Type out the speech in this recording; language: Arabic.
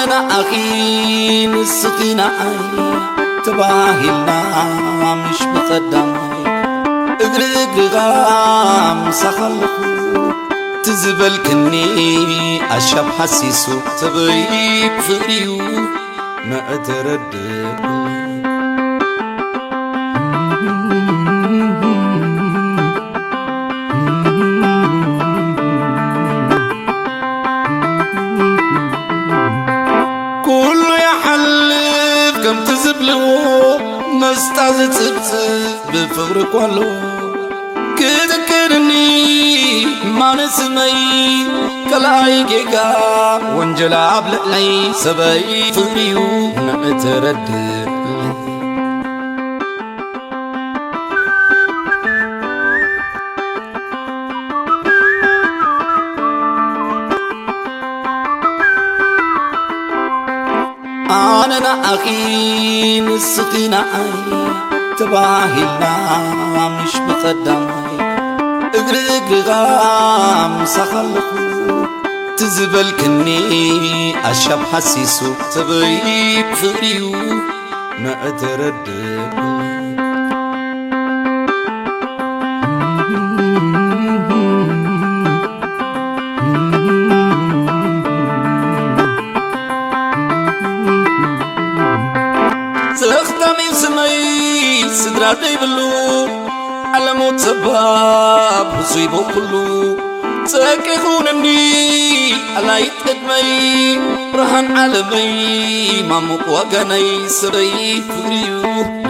أنا أخي نسقينا تباهلنا مش بقدامي اقرقرغام سخلقو تزبل كني أشاب حسيسو تبيب فريو ما أتردد مستعزت سبسب بفغرك والو كذكرني ما نسمي كلاي جيكا وانجلا بلعلي سبي فريو نأتردد أنا أخي نسقينا تباهلنا مش بقدامي اقرقرغام سخلقو تزبل كني أشاب حسيسو تبيب فريو ما أتردد تختمي سمي سدراتي بلو على موت سباب حصيبو كلو تكيخونني على يتقدمي برهان عالمي ماموك وغني سري فريو